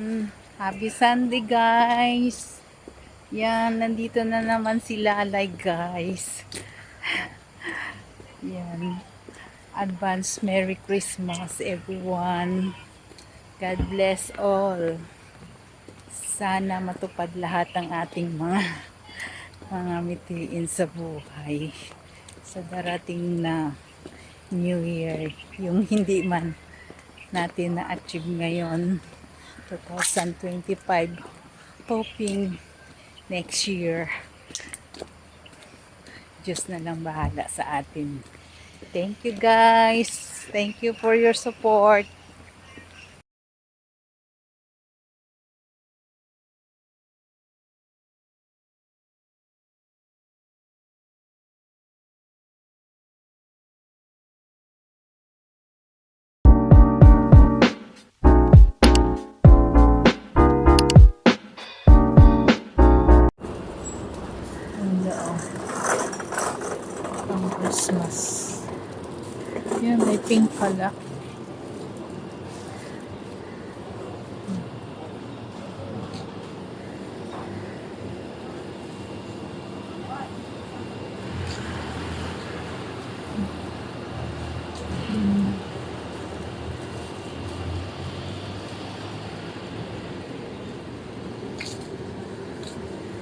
Yan. Happy Sunday, guys. Yan, nandito na naman si Lalay, guys. Yan. Advance Merry Christmas, everyone. God bless all. Sana matupad lahat ng ating mga mitiin sa buhay. Sa darating na New Year. Yung hindi man natin na-achieve ngayon 2025, hoping next year Diyos na lang bahala sa atin. Thank you, guys, thank you for your support. Pang Christmas. Yan, may pink pala.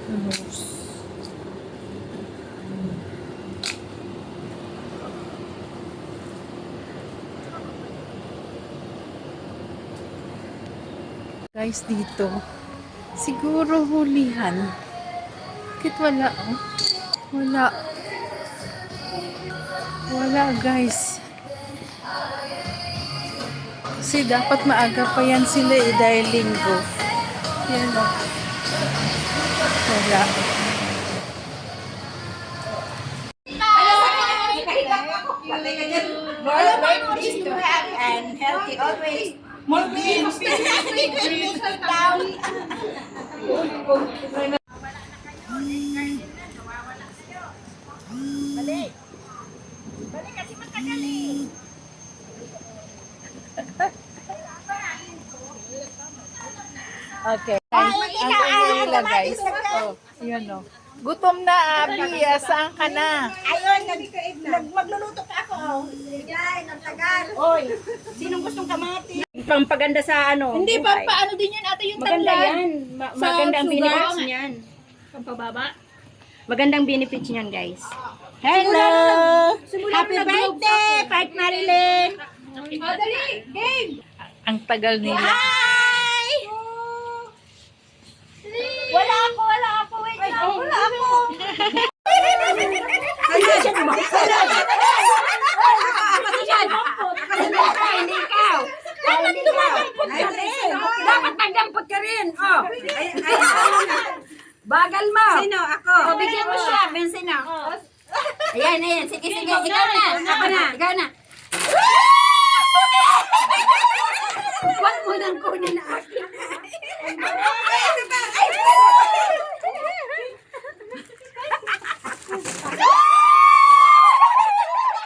Rose. Guys, dito siguro hulihan. Bakit wala, oh? Wala, guys, kasi dapat maaga pa yan sila dahil linggo. Yan, oh. Wala. More birthdays to have and healthy always. More dreams. Balik. Balik kasi matagal eh. Okay. Ang nila, guys. Oh, yun, oh. Gutom na, Abi. Saan ka na? Ayun, magluluto pa ako. Ay, nagtagal. Oy, sinong gustong kamati? Pampaganda sa ano? Hindi, paano din yan ate yung Maganda tanda. yan. Magandang benefits niyan. Pampababa. Magandang benefits niyan, guys. Hello! Happy birthday, Park Marilyn! Dali! Game! Ang tagal nila. Hi! Wala ako! Wait lang! Wala ako! Hindi ikaw! Dapat tumatampot ka rin! Dapat tagampot ka rin! Oh! Bagal mo! Sino? Ako! O, bigyan mo siya! Bensin na! Ayan. Sige. Ikaw na! Ikaw na! Huwag mo nang kunin na akin.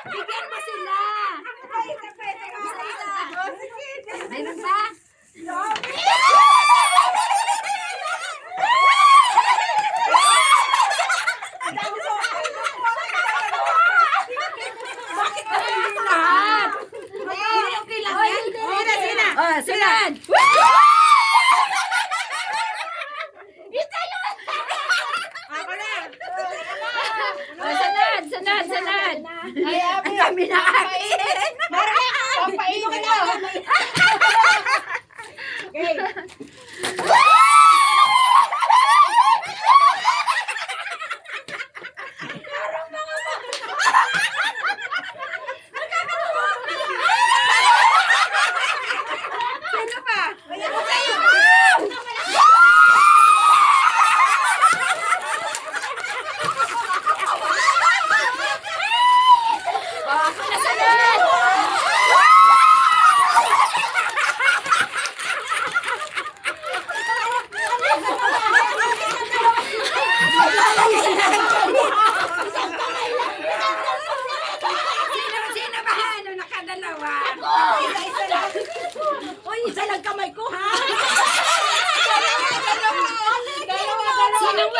Bigyan mo sila! Mayroon ba? Bakit ba hindi lahat? Okay lang yan? Sina! Oh, sunod! Ako na! Sunod! Ay, ang dami na akin! Pampainin ko! Okay.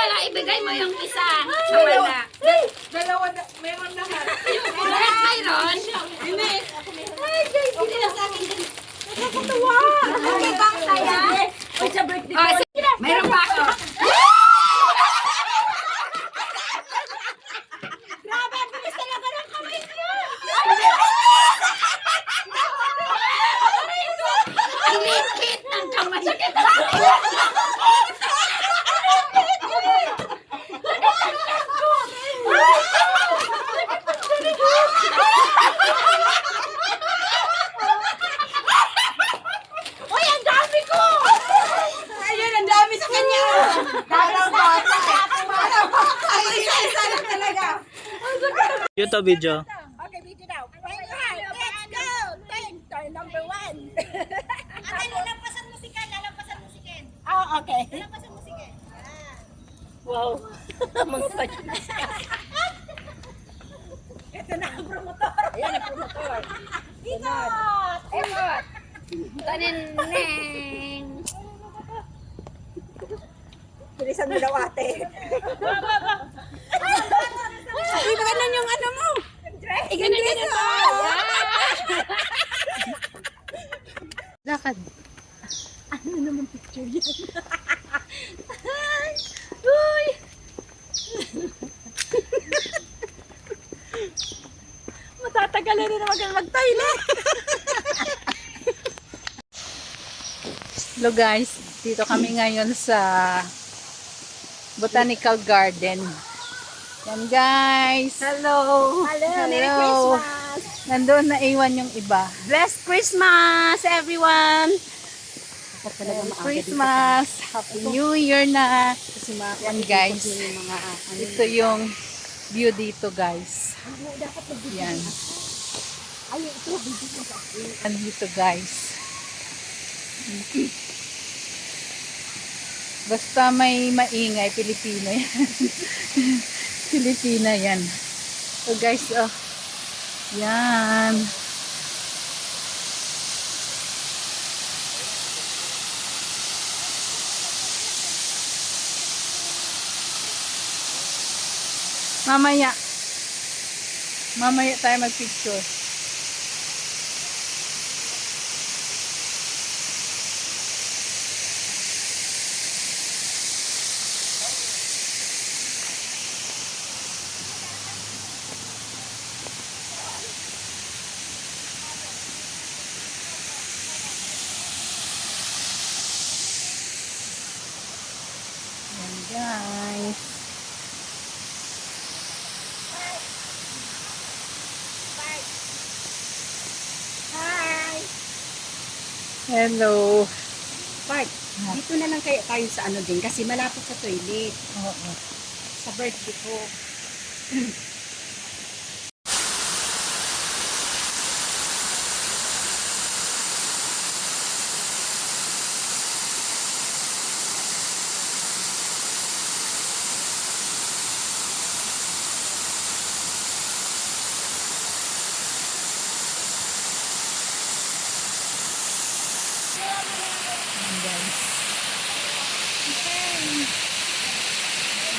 wala, ibigay mo yung isa. Sa wala. Dalawa na, meron lahat. Lahat mayroon. Hindi. Okay lang sa akin. Nakakatawa. Okay bang kaya? Ay, sa birthday Oh, sige. Mayroon pa ako. Grabe, ang bilis talaga ng kamay niyo. Ang liit ng kamay. Uy, ang dami ko! Ayun, ang dami sa kanya. Parang bata. Ay, isa-isa lang talaga. YouTube video. Okay, video now. Right now, let's go. Turn number 1. Ate, lalampasan musikan, lalampasan musikin. Oh, okay. Lalampasan musikin. Wow. Mga pajunas. Ito na ang promotor. Ayan ang promotor. Ikot! Ikot! Tanineng! Bilisan mo daw ate. Uy, bakalan yung ano mo. Ganun din ito. Lakad. Ano naman picture yan? Uy! Matatagalan na naman kang mag-toilet. Hello guys, dito kami ngayon sa Botanical Garden. Yan guys. Hello. Hello. Merry Hello. Christmas. Nandun na iwan yung iba. Blessed Christmas, everyone. Merry Christmas. Happy New Year na. Yan guys. Ito yung view dito guys. Yan. Yan dito guys. Basta may maingay, Pilipino yan. Pilipina yan. So guys, oh. Yan. Mamaya. Mamaya tayo mag-picture. Yan guys. Hello. Bart, dito na lang kayo tayo sa ano din kasi malapit sa toilet. Oo. Sa birthday ko. Yan guys.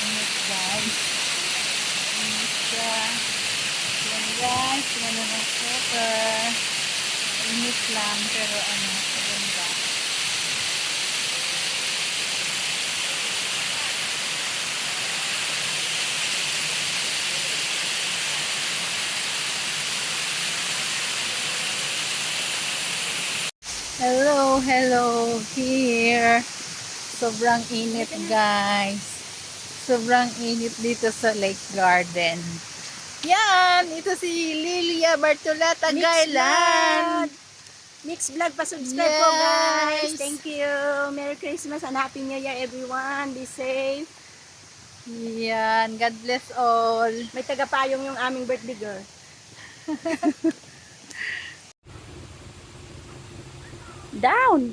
Init guys. Init siya. Yan guys. Yan ang super. Init lang pero ano, maganda. Hello, hello, here. Sobrang init guys. Sobrang init dito sa Lake Garden. Yan, ito si Lilia Bartolata Garland. Mix vlog pa subscribe po guys. Thank you. Merry Christmas and Happy New Year everyone. Be safe. Yan, God bless all. May tagapayong yung aming birthday girl. Down.